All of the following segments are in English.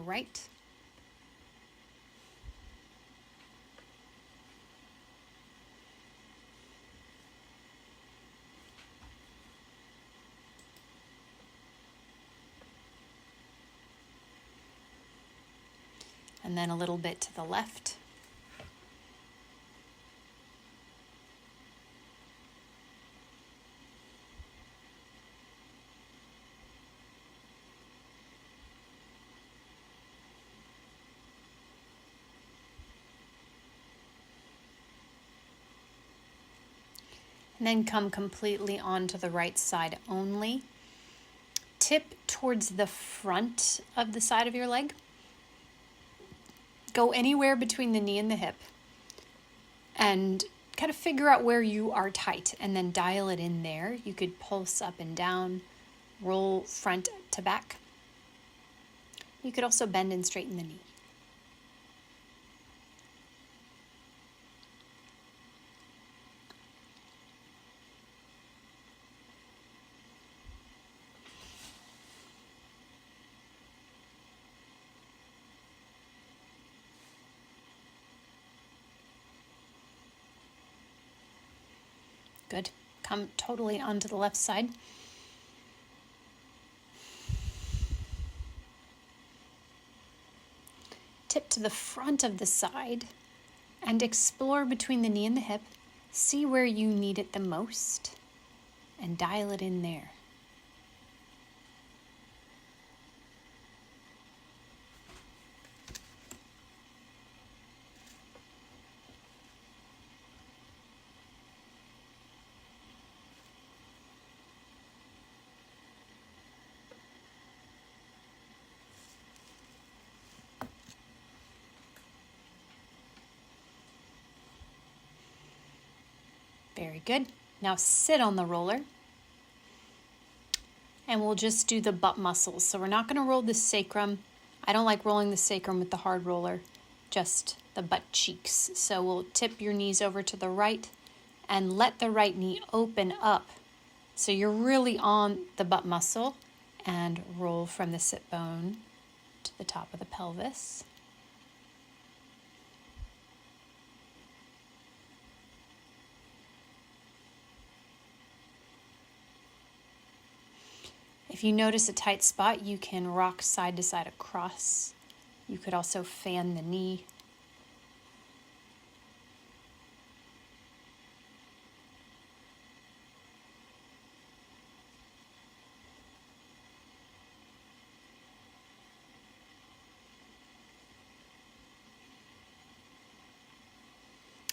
right. And then a little bit to the left. And then come completely onto the right side only. Tip towards the front of the side of your leg. Go anywhere between the knee and the hip. And kind of figure out where you are tight and then dial it in there. You could pulse up and down, roll front to back. You could also bend and straighten the knee. Good. Come totally onto the left side. Tip to the front of the side and explore between the knee and the hip. See where you need it the most and dial it in there. Very good. Now sit on the roller and we'll just do the butt muscles. So we're not going to roll the sacrum. I don't like rolling the sacrum with the hard roller, just the butt cheeks. So we'll tip your knees over to the right and let the right knee open up. So you're really on the butt muscle and roll from the sit bone to the top of the pelvis. If you notice a tight spot, you can rock side to side across. You could also fan the knee.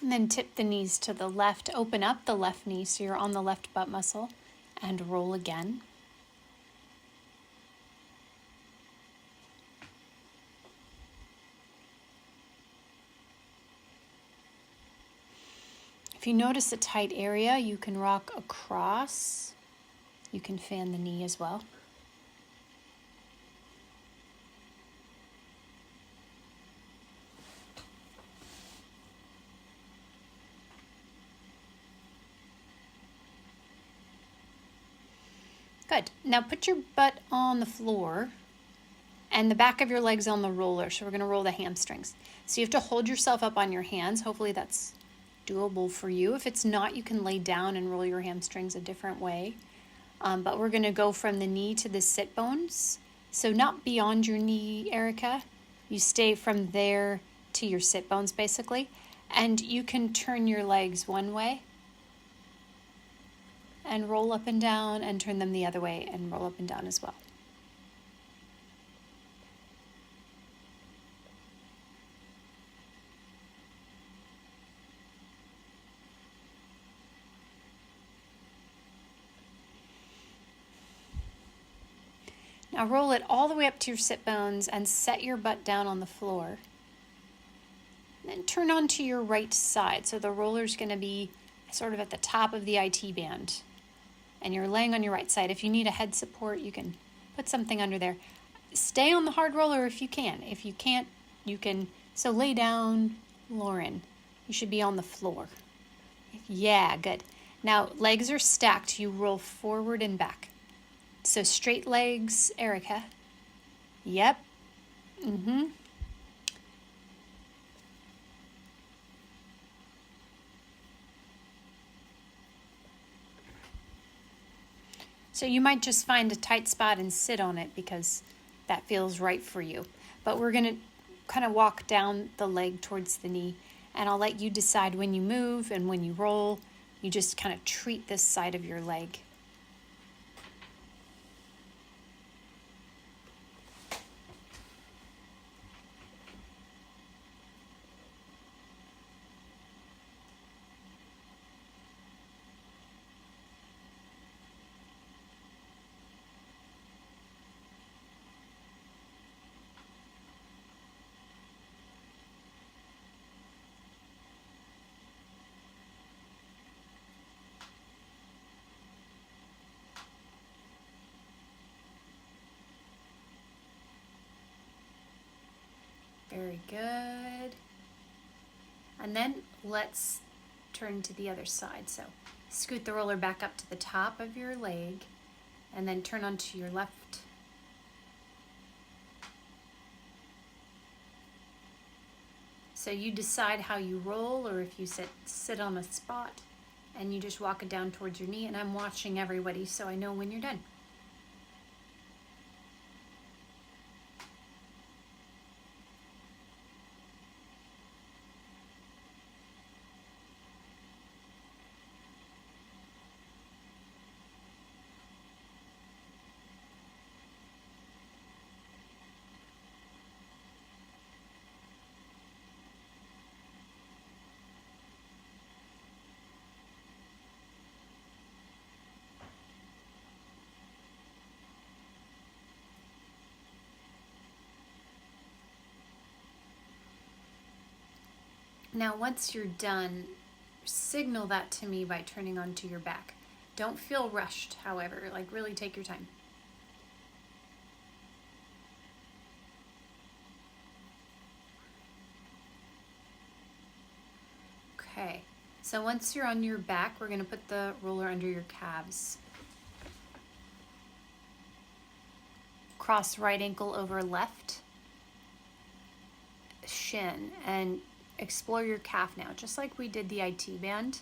And then tip the knees to the left. Open up the left knee so you're on the left butt muscle and roll again. If you notice a tight area, you can rock across. You can fan the knee as well. Good. Now put your butt on the floor and the back of your legs on the roller. So we're going to roll the hamstrings. So you have to hold yourself up on your hands. Hopefully that's doable for you. If it's not, you can lay down and roll your hamstrings a different way. But we're going to go from the knee to the sit bones. So not beyond your knee, Erica. You stay from there to your sit bones, basically. And you can turn your legs one way and roll up and down and turn them the other way and roll up and down as well. Now roll it all the way up to your sit bones and set your butt down on the floor. Then turn onto your right side. So the roller's going to be sort of at the top of the IT band. And you're laying on your right side. If you need a head support, you can put something under there. Stay on the hard roller if you can. If you can't, you can. So lay down, Lauren. You should be on the floor. Yeah, good. Now legs are stacked. You roll forward and back. So straight legs, Erica. Yep. So you might just find a tight spot and sit on it because that feels right for you. But we're going to kind of walk down the leg towards the knee, and I'll let you decide when you move and when you roll. You just kind of treat this side of your leg. Very good. And then let's turn to the other side. So scoot the roller back up to the top of your leg and then turn onto your left. So you decide how you roll, or if you sit on a spot and you just walk it down towards your knee, and I'm watching everybody so I know when you're done. Now, once you're done, signal that to me by turning onto your back. Don't feel rushed, however, like really take your time. Okay, so once you're on your back, we're going to put the roller under your calves. Cross right ankle over left shin and explore your calf now, just like we did the IT band.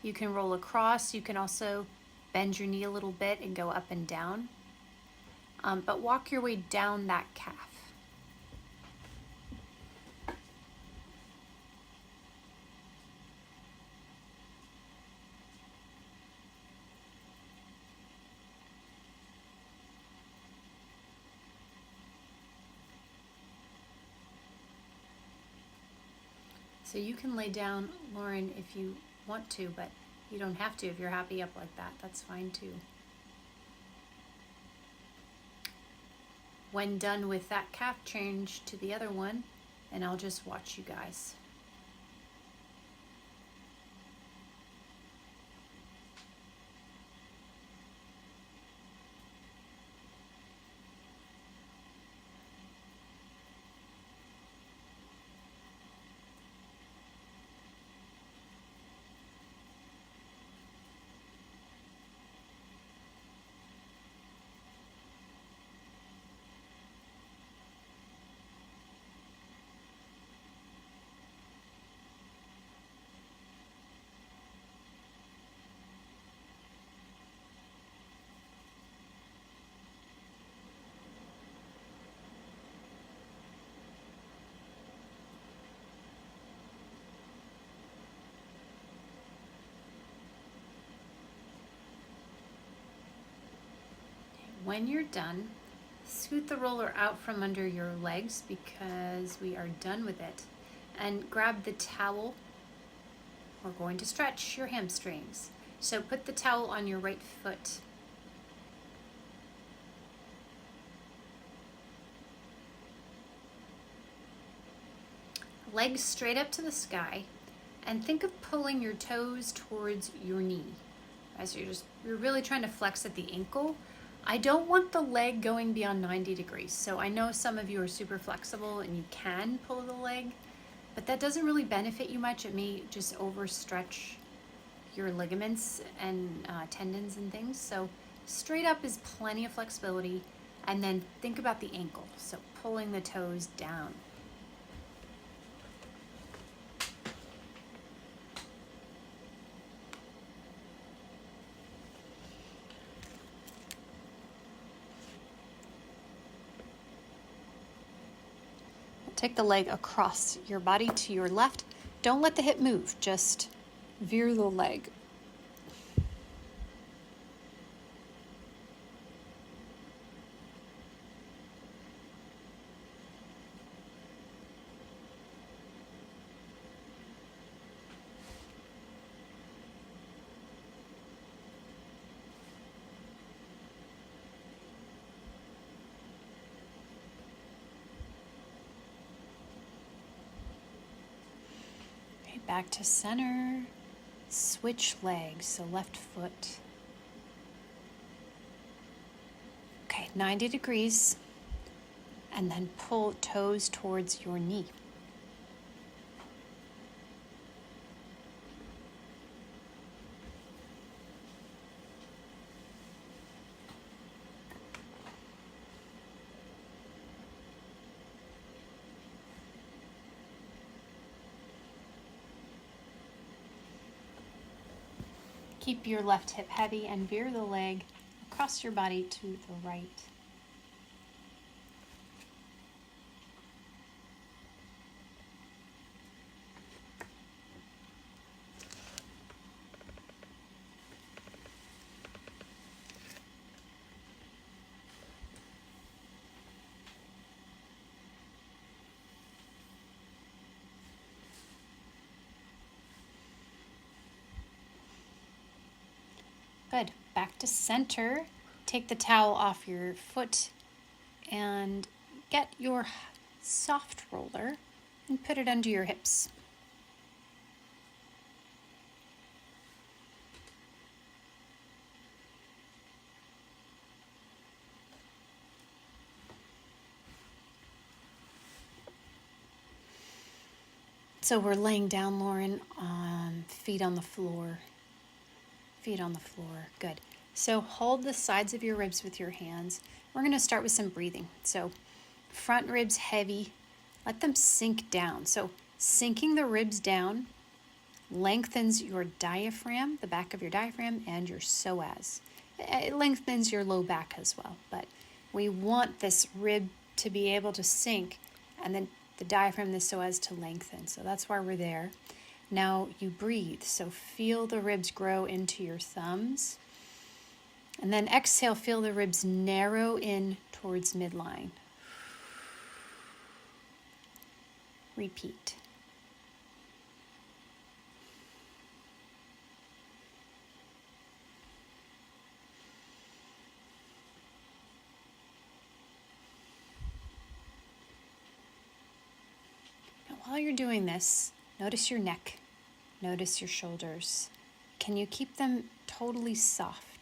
You can roll across. You can also bend your knee a little bit and go up and down. But walk your way down that calf. So you can lay down, Lauren, if you want to, but you don't have to if you're happy up like that. That's fine too. When done with that calf, change to the other one, and I'll just watch you guys. When you're done, scoot the roller out from under your legs because we are done with it. And grab the towel. We're going to stretch your hamstrings. So put the towel on your right foot. Legs straight up to the sky, and think of pulling your toes towards your knee. As you're really trying to flex at the ankle. I don't want the leg going beyond 90 degrees. So I know some of you are super flexible and you can pull the leg, but that doesn't really benefit you much. It may just overstretch your ligaments and tendons and things. So straight up is plenty of flexibility. And then think about the ankle. So pulling the toes down. Take the leg across your body to your left. Don't let the hip move, just veer the leg. Back to center, switch legs, so left foot. Okay, 90 degrees, and then pull toes towards your knee. Keep your left hip heavy and veer the leg across your body to the right. Good. Back to center. Take the towel off your foot and get your soft roller and put it under your hips. So we're laying down, Lauren, on feet on the floor. Feet on the floor. Good. So hold the sides of your ribs with your hands. We're going to start with some breathing. So front ribs heavy. Let them sink down. So sinking the ribs down lengthens your diaphragm, the back of your diaphragm, and your psoas. It lengthens your low back as well. But we want this rib to be able to sink and then the diaphragm, the psoas to lengthen. So that's why we're there. Now you breathe, so feel the ribs grow into your thumbs. And then exhale, feel the ribs narrow in towards midline. Repeat. Now while you're doing this, notice your neck. Notice your shoulders. Can you keep them totally soft?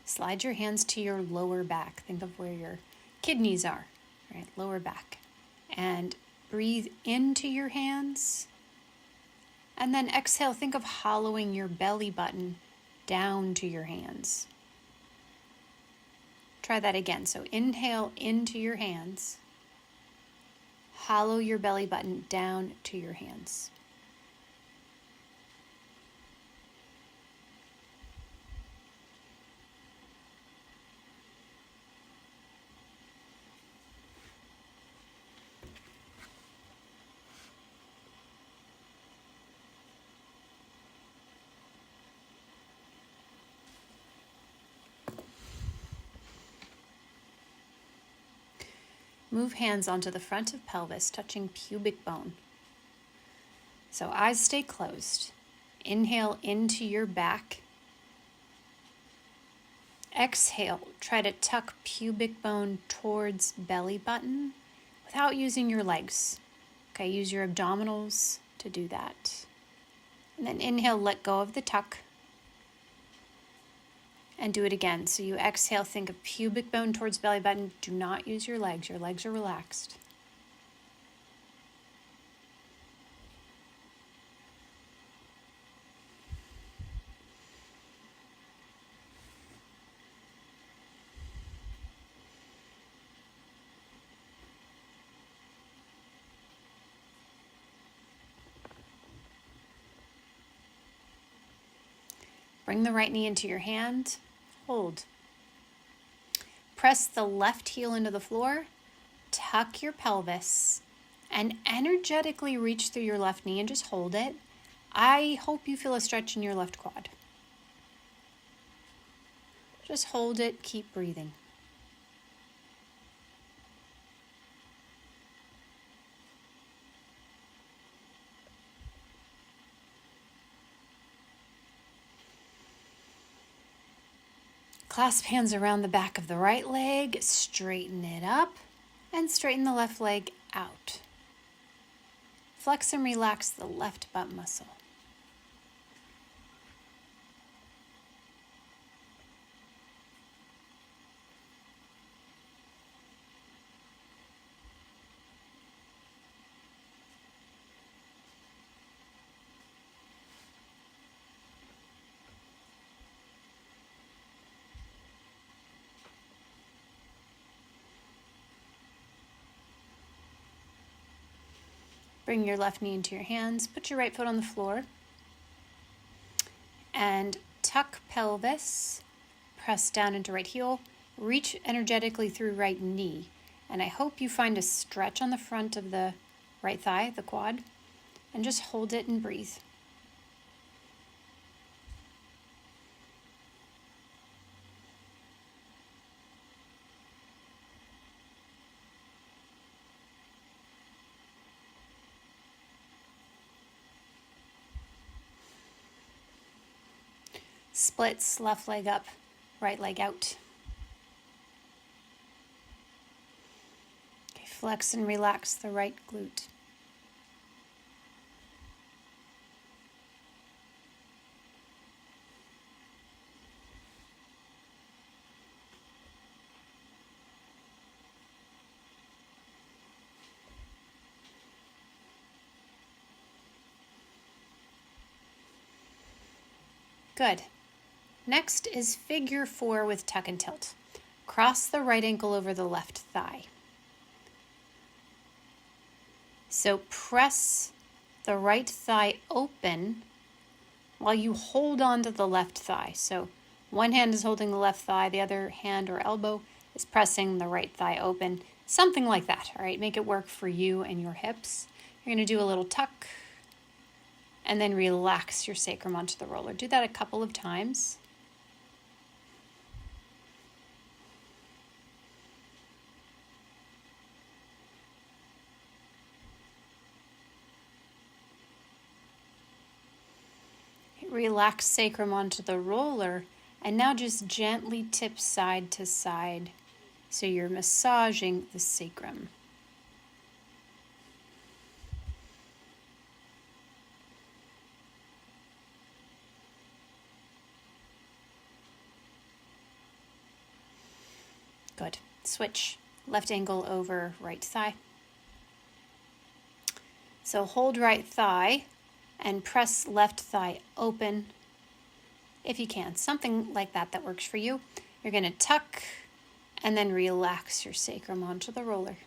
Slide your hands to your lower back. Think of where your kidneys are, right? Lower back. And breathe into your hands. And then exhale, think of hollowing your belly button down to your hands. Try that again. So inhale into your hands. Hollow your belly button down to your hands. Move hands onto the front of pelvis, touching pubic bone. So eyes stay closed. Inhale into your back. Exhale, try to tuck pubic bone towards belly button without using your legs. Okay, use your abdominals to do that. And then inhale, let go of the tuck. And do it again. So you exhale, think of pubic bone towards belly button. Do not use your legs. Your legs are relaxed. Bring the right knee into your hand. Hold. Press the left heel into the floor. Tuck your pelvis and energetically reach through your left knee and just hold it. I hope you feel a stretch in your left quad. Just hold it, keep breathing. Clasp hands around the back of the right leg, straighten it up, and straighten the left leg out. Flex and relax the left butt muscle. Bring your left knee into your hands, put your right foot on the floor, and tuck pelvis, press down into right heel, reach energetically through right knee. And I hope you find a stretch on the front of the right thigh, the quad, and just hold it and breathe. Splits, left leg up, right leg out. Okay, flex and relax the right glute. Good. Next is figure 4 with tuck and tilt. Cross the right ankle over the left thigh. So press the right thigh open while you hold on to the left thigh. So one hand is holding the left thigh, the other hand or elbow is pressing the right thigh open. Something like that, all right? Make it work for you and your hips. You're going to do a little tuck and then relax your sacrum onto the roller. Do that a couple of times. Relax sacrum onto the roller, and now just gently tip side to side so you're massaging the sacrum. Good. Switch. Left ankle over right thigh. So hold right thigh and press left thigh open if you can. Something like that works for you. You're going to tuck and then relax your sacrum onto the roller.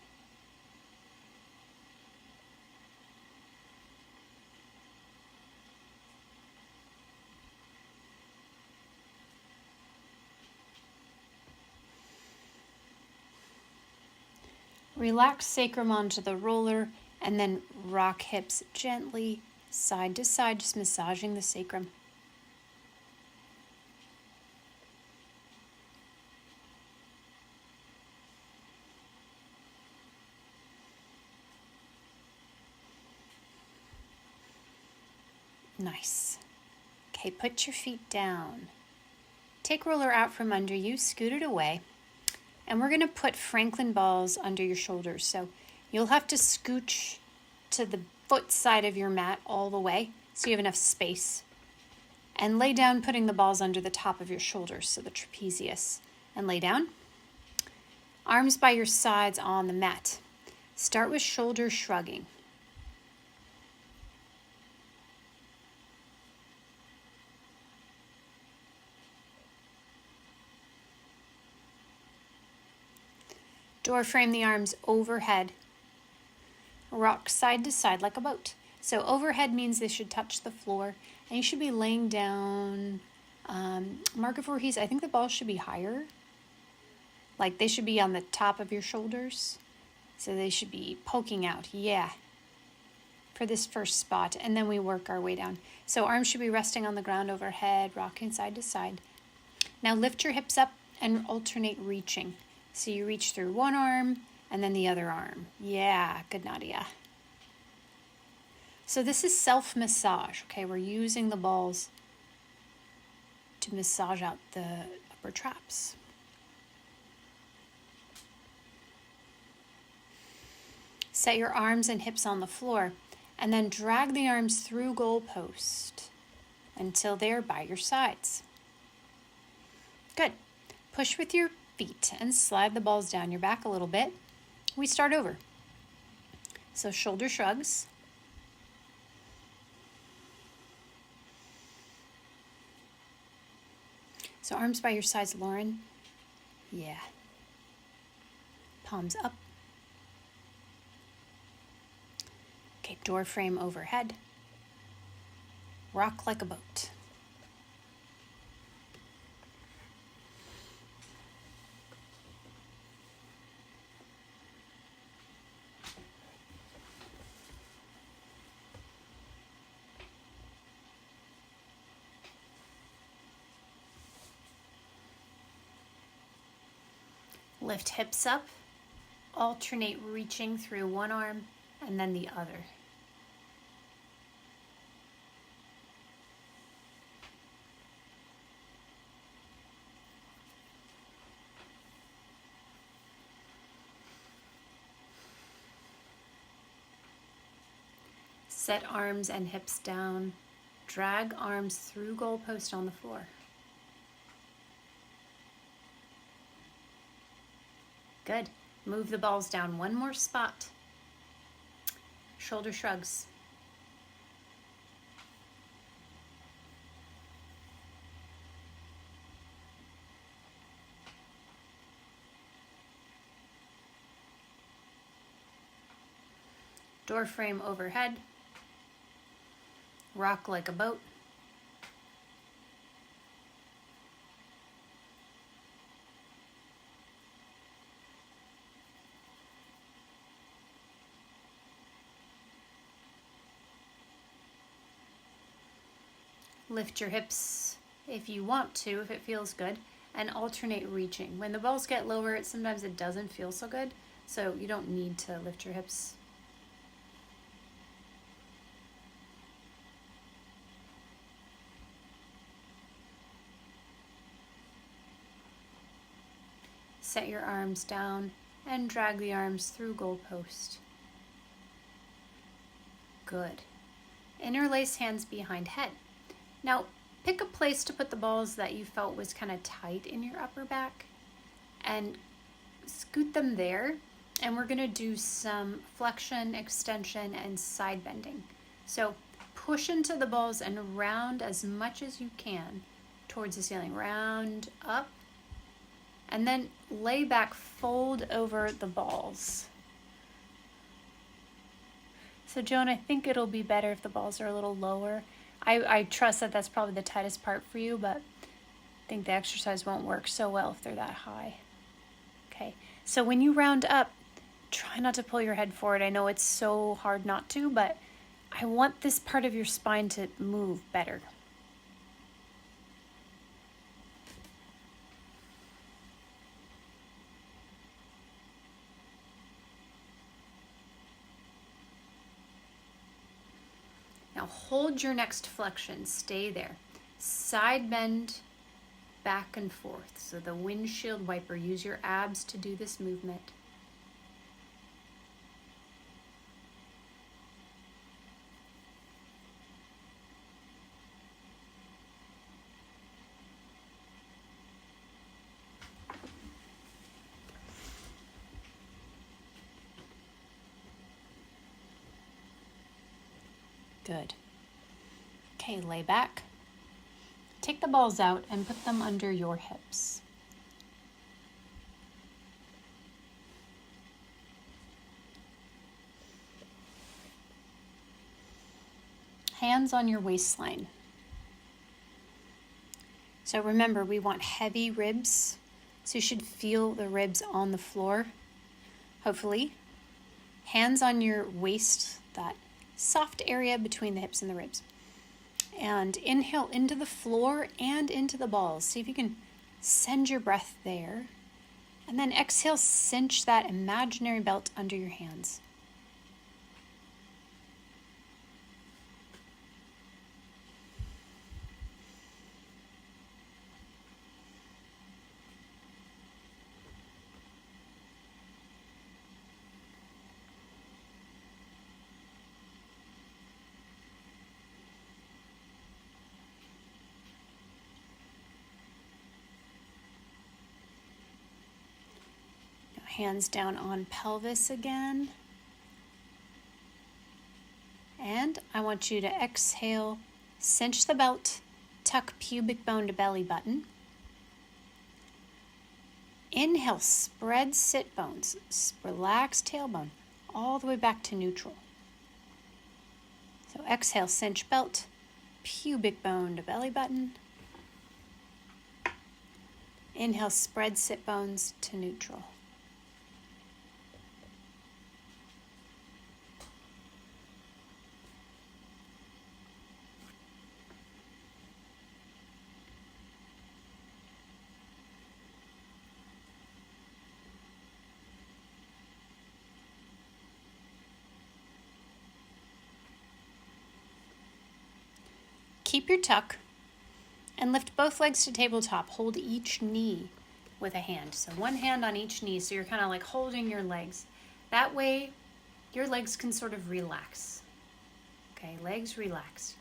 Relax sacrum onto the roller and then rock hips gently side to side, just massaging the sacrum. Nice. Okay, put your feet down. Take roller out from under you, scoot it away, and we're going to put Franklin balls under your shoulders. So you'll have to scooch to the foot side of your mat all the way so you have enough space. And lay down, putting the balls under the top of your shoulders, so the trapezius. And lay down. Arms by your sides on the mat. Start with shoulder shrugging. Door frame the arms overhead. Rock side to side like a boat. So overhead means they should touch the floor, and you should be laying down Marco Voorhees, I think the balls should be higher. Like they should be on the top of your shoulders. So they should be poking out. Yeah. For this first spot. And then we work our way down. So arms should be resting on the ground overhead, rocking side to side. Now lift your hips up and alternate reaching. So you reach through one arm and then the other arm. Yeah, good Nadia. So this is self-massage, okay? We're using the balls to massage out the upper traps. Set your arms and hips on the floor and then drag the arms through goalpost until they're by your sides. Good. Push with your feet and slide the balls down your back a little bit. We start over. So shoulder shrugs. So arms by your sides, Lauren. Yeah. Palms up. Okay, door frame overhead. Rock like a boat. Lift hips up, alternate reaching through one arm and then the other. Set arms and hips down. Drag arms through goalpost on the floor. Good. Move the balls down one more spot. Shoulder shrugs. Door frame overhead. Rock like a boat. Lift your hips if you want to, if it feels good, and alternate reaching. When the balls get lower, sometimes it doesn't feel so good, so you don't need to lift your hips. Set your arms down and drag the arms through goalpost. Good. Interlace hands behind head. Now, pick a place to put the balls that you felt was kind of tight in your upper back and scoot them there. And we're going to do some flexion, extension, and side bending. So push into the balls and round as much as you can towards the ceiling. Round up. And then lay back, fold over the balls. So Joan, I think it'll be better if the balls are a little lower. I trust that that's probably the tightest part for you, but I think the exercise won't work so well if they're that high. Okay, so when you round up, try not to pull your head forward. I know it's so hard not to, but I want this part of your spine to move better. Now hold your next flexion, stay there. Side bend back and forth. So the windshield wiper, use your abs to do this movement. Good. Okay, lay back. Take the balls out and put them under your hips. Hands on your waistline. So remember, we want heavy ribs. So you should feel the ribs on the floor, hopefully. Hands on your waist, that soft area between the hips and the ribs. And inhale into the floor and into the balls. See if you can send your breath there. And then exhale, cinch that imaginary belt under your hands. Hands down on pelvis again. And I want you to exhale, cinch the belt, tuck pubic bone to belly button. Inhale, spread sit bones, relax tailbone, all the way back to neutral. So exhale, cinch belt, pubic bone to belly button. Inhale, spread sit bones to neutral. Keep your tuck and lift both legs to tabletop. Hold each knee with a hand. So one hand on each knee, so you're kind of like holding your legs. That way your legs can sort of relax. Okay, legs relaxed.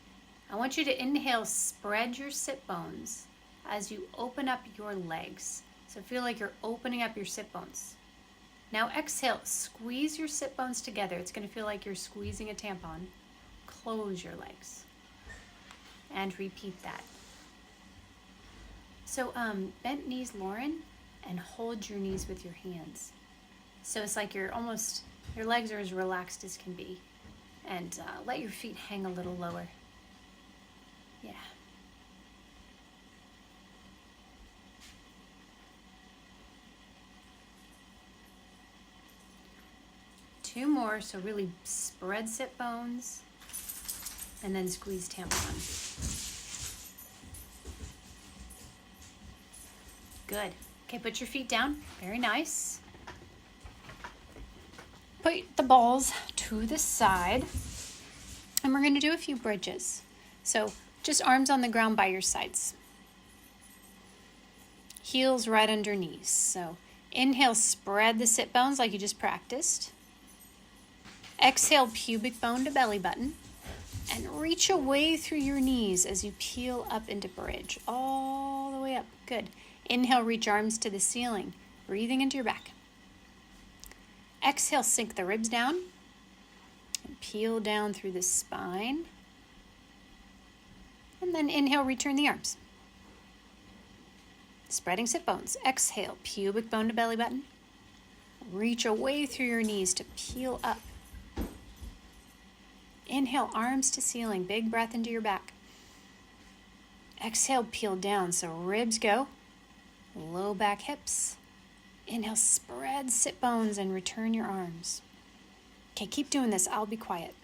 I want you to inhale, spread your sit bones as you open up your legs. So feel like you're opening up your sit bones. Now exhale, squeeze your sit bones together. It's going to feel like you're squeezing a tampon. Close your legs. And repeat that. So bent knees, Lauren, and hold your knees with your hands. So it's like your legs are as relaxed as can be. And let your feet hang a little lower. Yeah. Two more, so really spread sit bones and then squeeze tampon. Good. Okay, put your feet down. Very nice. Put the balls to the side. And we're going to do a few bridges. So just arms on the ground by your sides. Heels right under knees. So inhale, spread the sit bones like you just practiced. Exhale, pubic bone to belly button. And reach away through your knees as you peel up into bridge. All the way up. Good. Inhale, reach arms to the ceiling, breathing into your back. Exhale, sink the ribs down and peel down through the spine. And then inhale, return the arms. Spreading sit bones. Exhale, pubic bone to belly button. Reach away through your knees to peel up. Inhale, arms to ceiling, big breath into your back. Exhale, peel down, so ribs go. Low back hips. Inhale, spread sit bones and return your arms. Okay, keep doing this. I'll be quiet.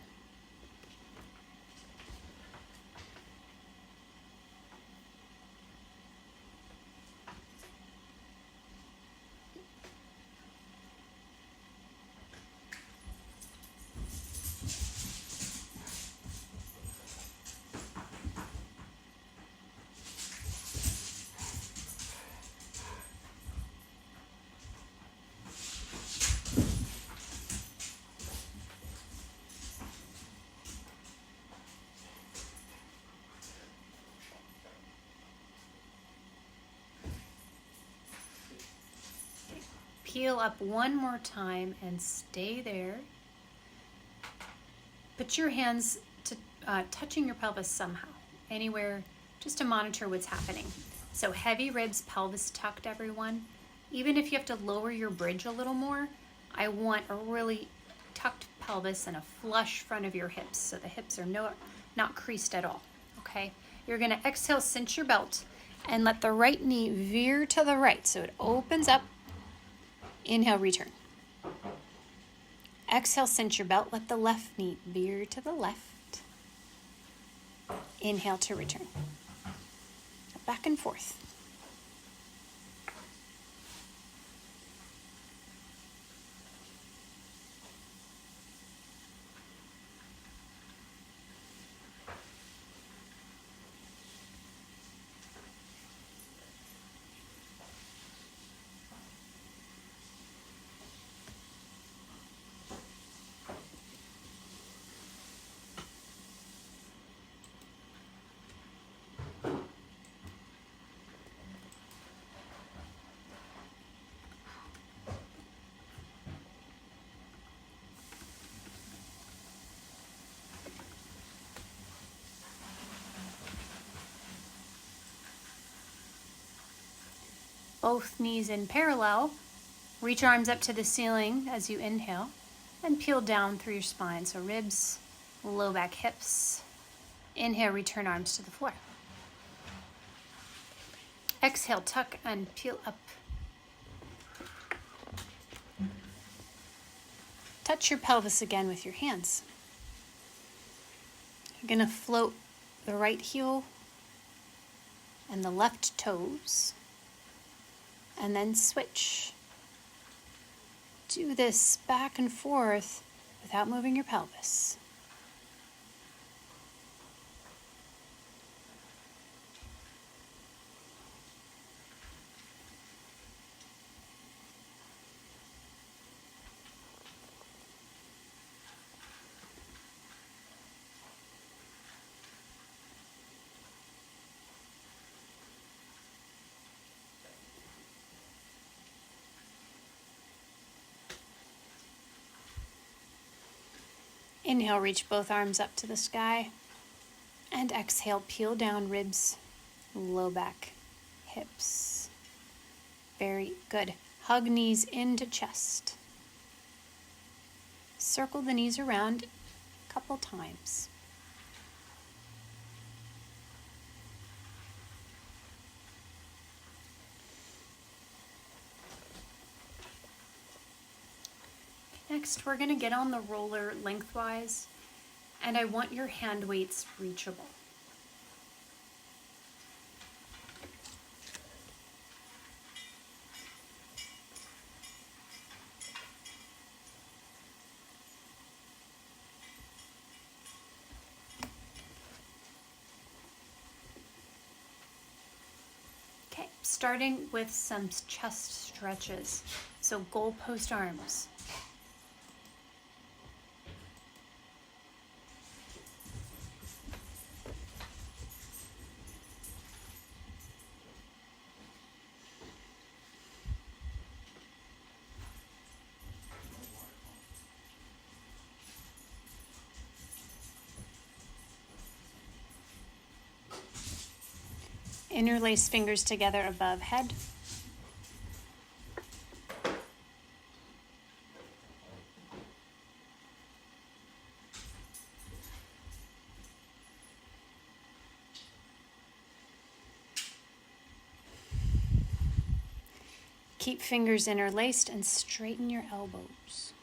Peel up one more time and stay there. Put your hands to touching your pelvis somehow, anywhere, just to monitor what's happening. So heavy ribs, pelvis tucked, everyone. Even if you have to lower your bridge a little more, I want a really tucked pelvis and a flush front of your hips, so the hips are not creased at all, okay? You're gonna exhale, cinch your belt, And let the right knee veer to the right so it opens up. Inhale, return. Exhale, cinch your belt. Let the left knee veer to the left. Inhale to return. Back and forth. Both knees in parallel. Reach arms up to the ceiling as you inhale and peel down through your spine. So ribs, low back, hips. Inhale, return arms to the floor. Exhale, tuck and peel up. Touch your pelvis again with your hands. You're going to float the right heel and the left toes. And then switch. Do this back and forth without moving your pelvis. Inhale, reach both arms up to the sky. And exhale, peel down ribs, low back, hips. Very good. Hug knees into chest. Circle the knees around a couple times. Next, we're going to get on the roller lengthwise, and I want your hand weights reachable. Okay, starting with some chest stretches. So goalpost arms. Interlace fingers together above head. Keep fingers interlaced and straighten your elbows.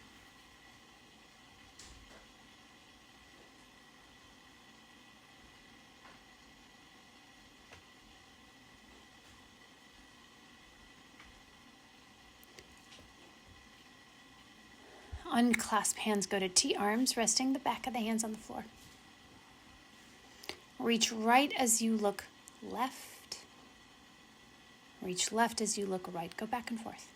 Unclasp hands, go to T-arms, resting the back of the hands on the floor. Reach right as you look left. Reach left as you look right. Go back and forth.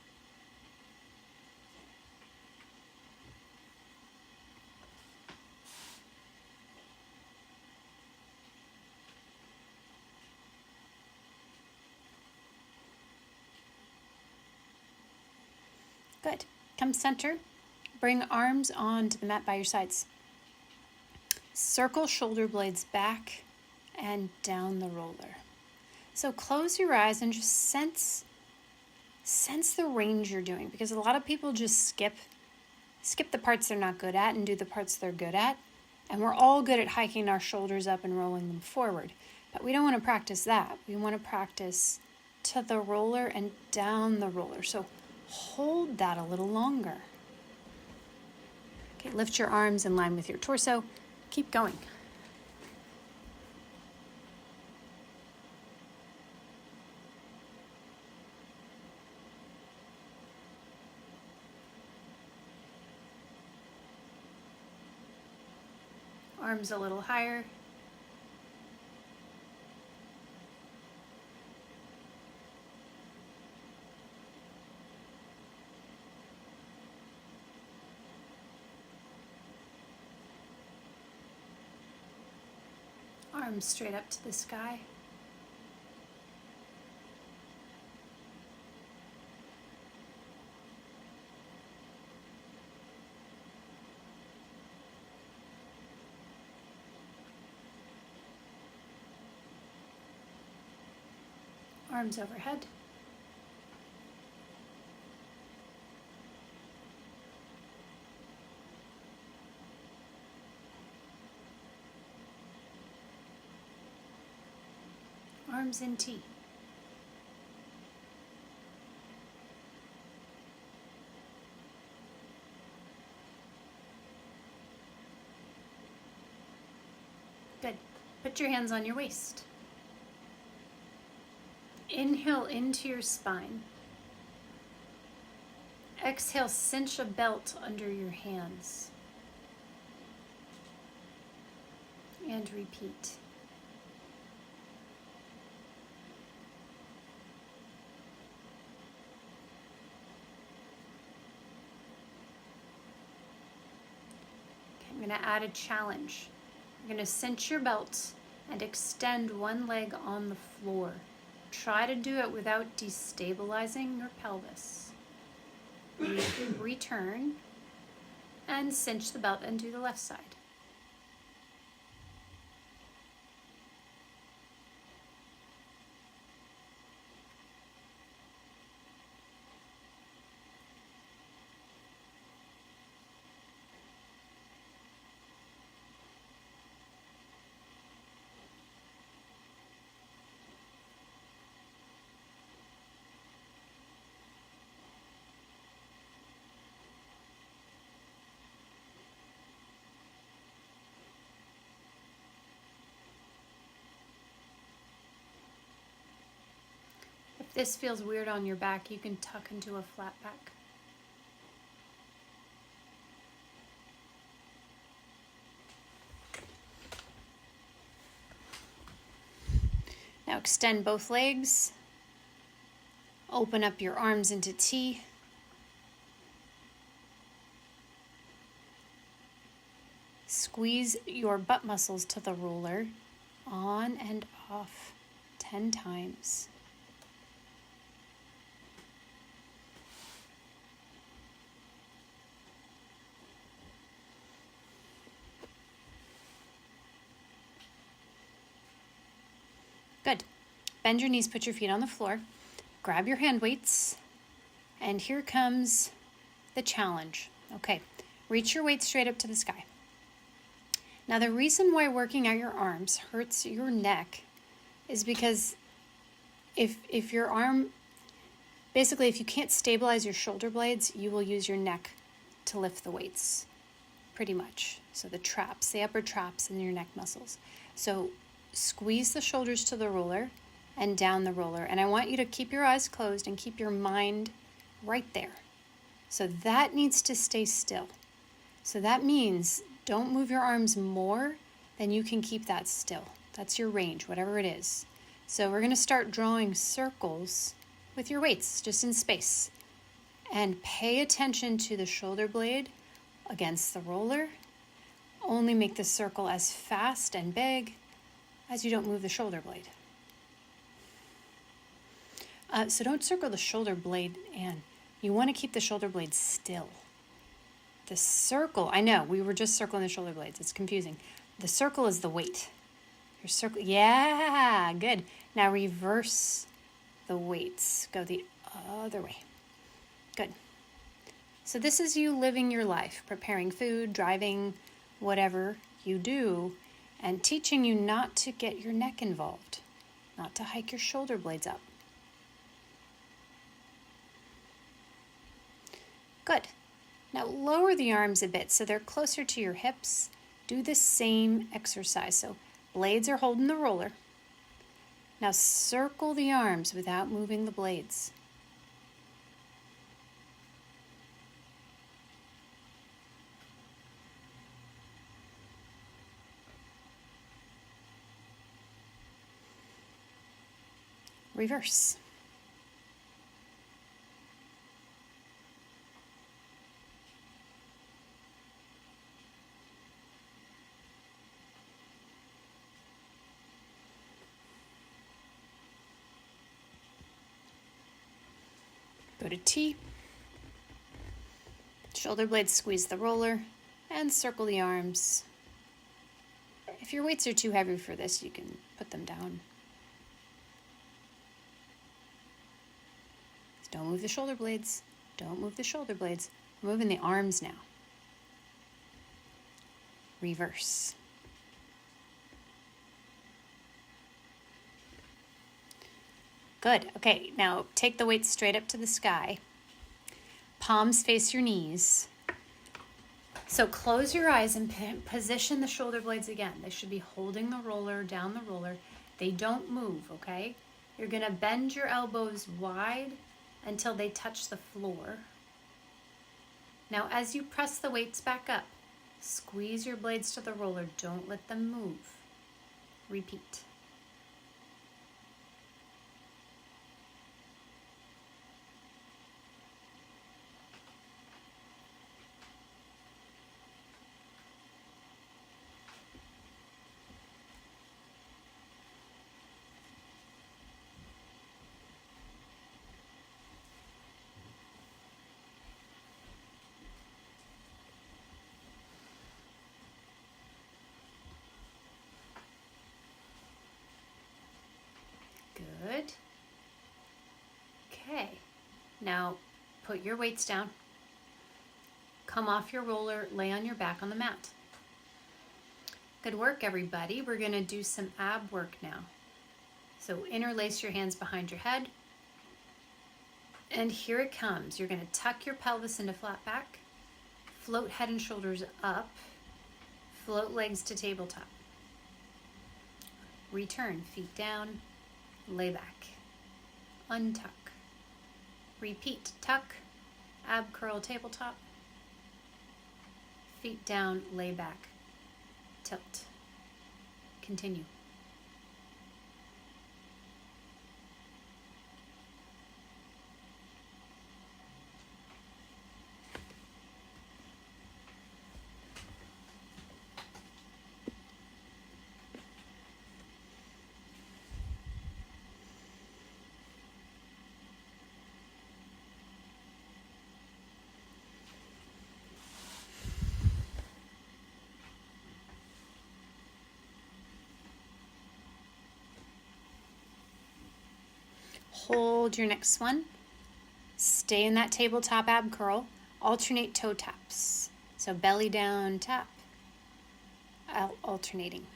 Good. Come center. Bring arms onto the mat by your sides. Circle shoulder blades back and down the roller. So close your eyes and just sense the range you're doing, because a lot of people just skip the parts they're not good at and do the parts they're good at. And we're all good at hiking our shoulders up and rolling them forward. But we don't want to practice that. We want to practice to the roller and down the roller. So hold that a little longer. Okay, lift your arms in line with your torso. Keep going. Arms a little higher. Arms straight up to the sky. Arms overhead. Arms in T. Good. Put your hands on your waist. Inhale into your spine. Exhale, cinch a belt under your hands. And repeat. Okay, I'm going to add a challenge. You're going to cinch your belt and extend one leg on the floor. Try to do it without destabilizing your pelvis. Return and cinch the belt and do the left side. If this feels weird on your back, you can tuck into a flat back. Now extend both legs. Open up your arms into T. Squeeze your butt muscles to the roller, on and off, 10 times. Good. Bend your knees, put your feet on the floor. Grab your hand weights. And here comes the challenge. Okay, reach your weights straight up to the sky. Now the reason why working out your arms hurts your neck is because if your arm, basically if you can't stabilize your shoulder blades, you will use your neck to lift the weights, pretty much. So the traps, the upper traps in your neck muscles. So squeeze the shoulders to the roller and down the roller. And I want you to keep your eyes closed and keep your mind right there. So that needs to stay still. So that means don't move your arms more than you can keep that still. That's your range, whatever it is. So we're going to start drawing circles with your weights, just in space. And pay attention to the shoulder blade against the roller. Only make the circle as fast and big as you don't move the shoulder blade. So don't circle the shoulder blade, Anne. You want to keep the shoulder blade still. The circle, I know, we were just circling the shoulder blades. It's confusing. The circle is the weight. Your circle, yeah, good. Now reverse the weights. Go the other way. Good. So this is you living your life, preparing food, driving, whatever you do. and teaching you not to get your neck involved, not to hike your shoulder blades up. Good. Now lower the arms a bit so they're closer to your hips. Do the same exercise. So blades are holding the roller. Now circle the arms without moving the blades. Reverse. Go to T. Shoulder blades squeeze the roller and circle the arms. If your weights are too heavy for this, you can put them down. Don't move the shoulder blades. Don't move the shoulder blades. We're moving the arms now. Reverse. Good. Okay, now take the weights straight up to the sky. Palms face your knees. So close your eyes and position the shoulder blades again. They should be holding the roller, down the roller. They don't move, okay? You're going to bend your elbows wide until they touch the floor. Now as you press the weights back up, squeeze your blades to the roller. Don't let them move. Repeat. Good. Okay, now put your weights down. Come off your roller, lay on your back on the mat. Good work, everybody. We're going to do some ab work now. So interlace your hands behind your head. And here it comes. You're going to tuck your pelvis into flat back, float head and shoulders up, float legs to tabletop. Return, feet down. Lay back, untuck, repeat, tuck, ab curl tabletop, feet down, lay back, tilt, continue. Hold your next one. Stay in that tabletop ab curl. Alternate toe taps. So belly down, tap. Alternating.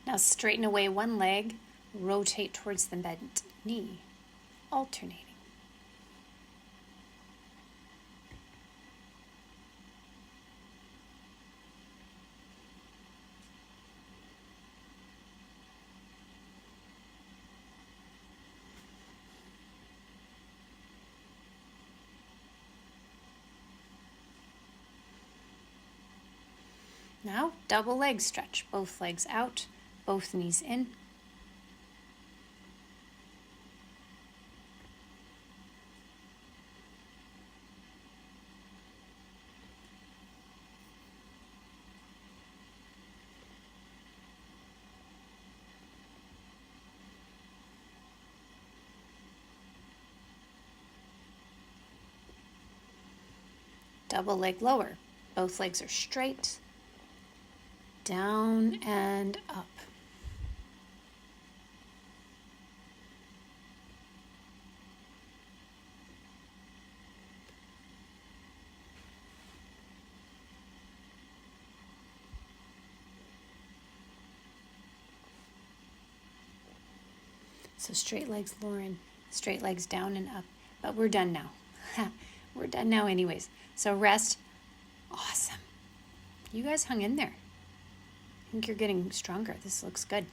Now straighten away one leg, rotate towards the bent knee, alternating. Now double leg stretch, both legs out. Both knees in. Double leg lower. Both legs are straight. Down and up. So straight legs, Lauren. Straight legs down and up. But we're done now. We're done now anyways. So rest. Awesome. You guys hung in there. I think you're getting stronger. This looks good.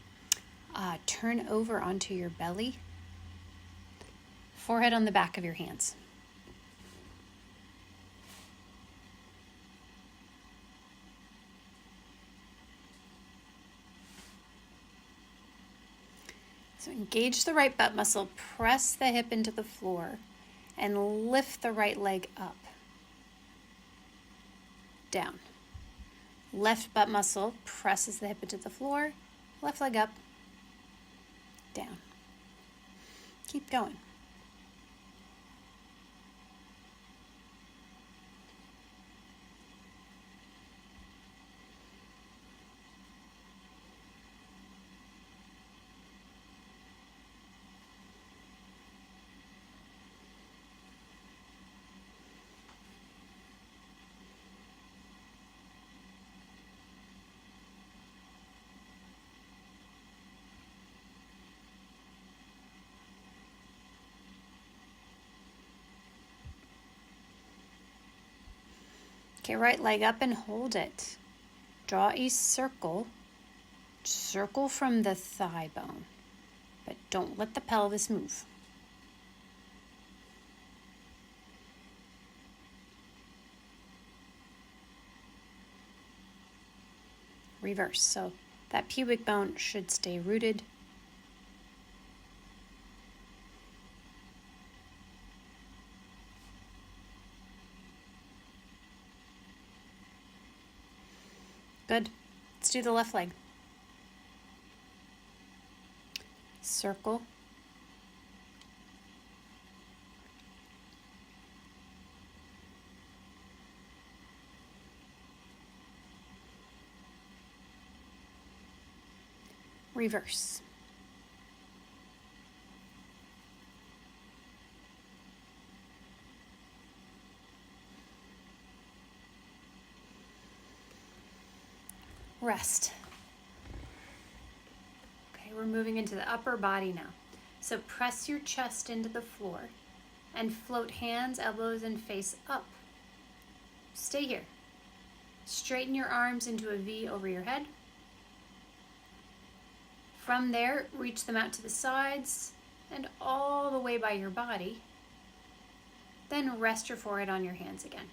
Turn over onto your belly. Forehead on the back of your hands. So engage the right butt muscle, press the hip into the floor, and lift the right leg up. Down. Left butt muscle presses the hip into the floor, left leg up, down. Keep going. Okay, right leg up and hold it. Draw a circle. Circle from the thigh bone, but don't let the pelvis move. Reverse. So that pubic bone should stay rooted. Good. Let's do the left leg. Circle. Reverse. Rest. Okay, we're moving into the upper body now. So press your chest into the floor and float hands, elbows, and face up. Stay here. Straighten your arms into a V over your head. From there, reach them out to the sides and all the way by your body. Then rest your forehead on your hands again.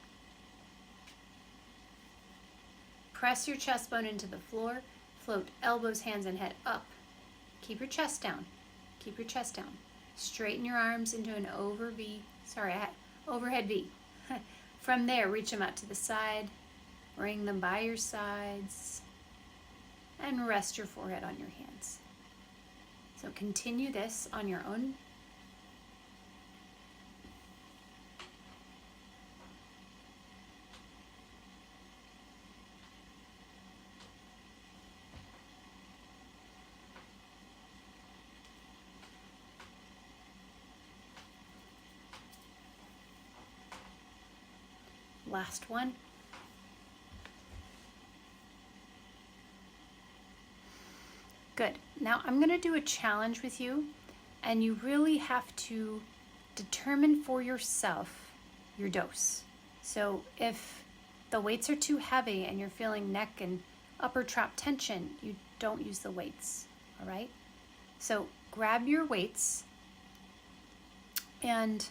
Press your chest bone into the floor. Float elbows, hands, and head up. Keep your chest down. Keep your chest down. Straighten your arms into an overhead V. From there, reach them out to the side. Bring them by your sides. And rest your forehead on your hands. So continue this on your own. Last one. Good. Now I'm going to do a challenge with you, and you really have to determine for yourself your dose. So if the weights are too heavy and you're feeling neck and upper trap tension, you don't use the weights, all right? So grab your weights, and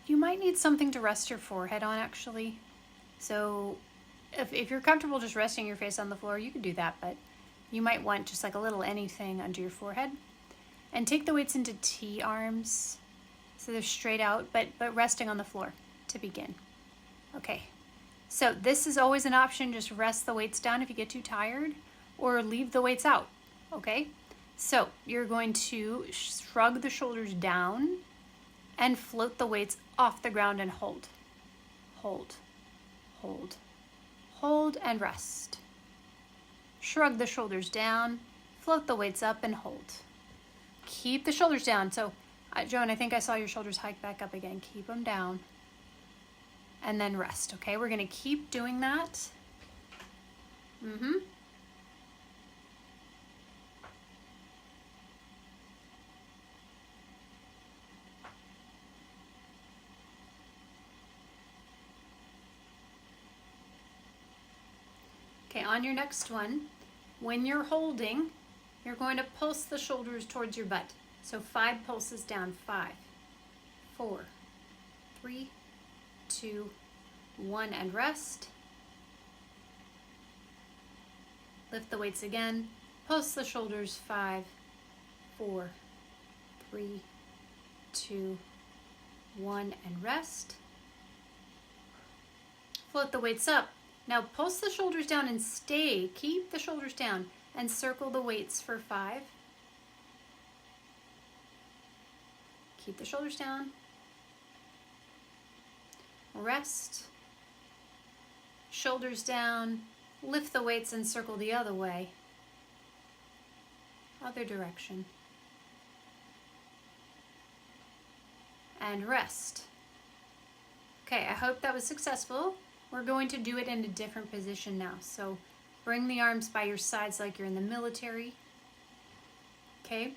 you might need something to rest your forehead on, actually. So if you're comfortable just resting your face on the floor, you can do that, but you might want just like a little anything under your forehead. And take the weights into T arms, so they're straight out, but resting on the floor to begin. Okay, so this is always an option. Just rest the weights down if you get too tired, or leave the weights out, okay? So you're going to shrug the shoulders down and float the weights off the ground and hold, hold, hold, hold and rest. Shrug the shoulders down, float the weights up and hold. Keep the shoulders down. So, Joan, I think I saw your shoulders hike back up again. Keep them down. And then rest, okay? We're gonna keep doing that. Okay, on your next one, when you're holding, you're going to pulse the shoulders towards your butt. So 5 pulses down. 5, 4, 3, 2, 1, and rest. Lift the weights again. Pulse the shoulders. 5, 4, 3, 2, 1, and rest. Float the weights up. Now pulse the shoulders down and stay. Keep the shoulders down and circle the weights for 5. Keep the shoulders down. Rest. Shoulders down. Lift the weights and circle the other way. Other direction. And rest. Okay, I hope that was successful. We're going to do it in a different position now. So bring the arms by your sides like you're in the military. Okay?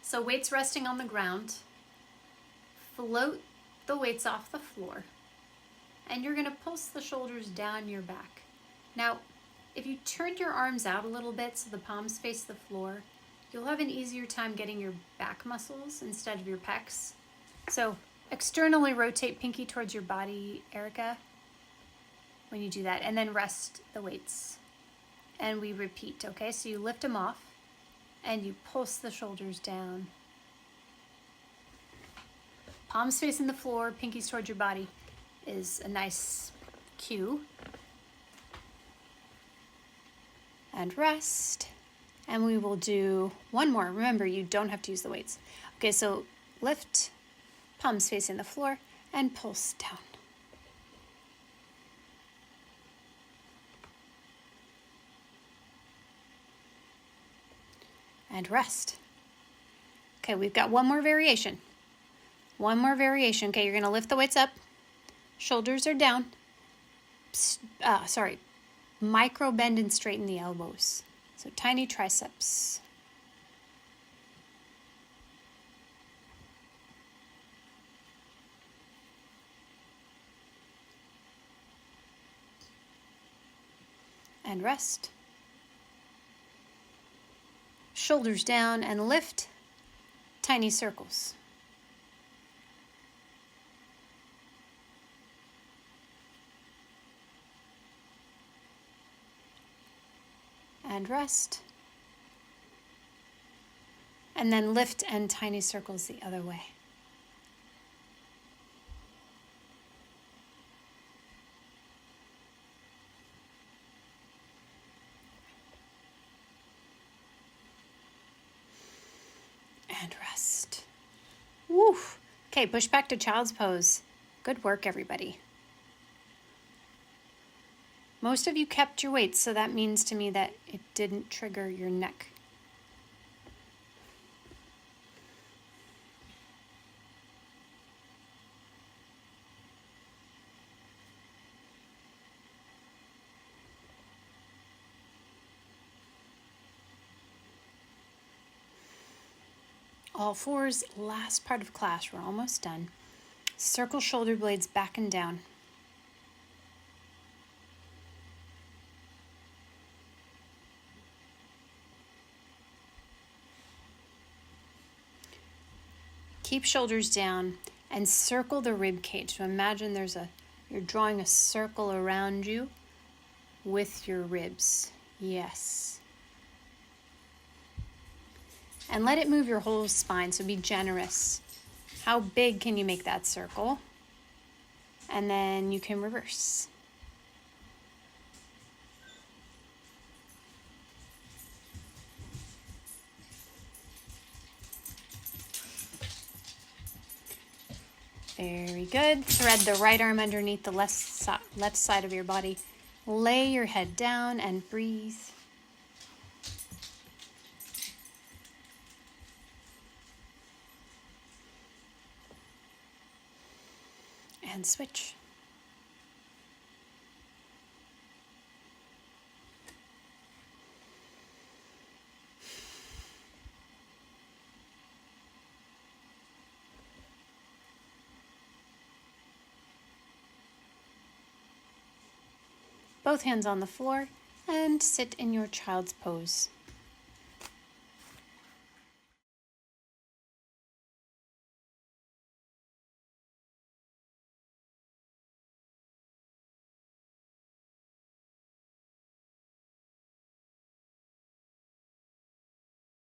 So weights resting on the ground. Float the weights off the floor. And you're going to pulse the shoulders down your back. Now, if you turn your arms out a little bit so the palms face the floor, you'll have an easier time getting your back muscles instead of your pecs. So externally rotate pinky towards your body, Erica, when you do that, and then rest the weights. And we repeat, okay? So you lift them off and you pulse the shoulders down. Palms facing the floor, pinkies towards your body is a nice cue. And rest. And we will do one more. Remember, you don't have to use the weights. Okay, so lift, palms facing the floor, and pulse down. And rest. Okay, we've got one more variation. One more variation. Okay, you're going to lift the weights up. Shoulders are down. Micro bend and straighten the elbows. So tiny triceps. And rest. Shoulders down and lift. Tiny circles. And rest. And then lift and tiny circles the other way. And rest. Woo! Okay, push back to child's pose. Good work, everybody. Most of you kept your weights, so that means to me that it didn't trigger your neck. All fours, last part of class, we're almost done. Circle shoulder blades back and down. Keep shoulders down and circle the rib cage. So imagine you're drawing a circle around you with your ribs. Yes. And let it move your whole spine, so be generous. How big can you make that circle? And then you can reverse. Very good. Thread the right arm underneath the left side of your body. Lay your head down and breathe. And switch. Both hands on the floor and sit in your child's pose.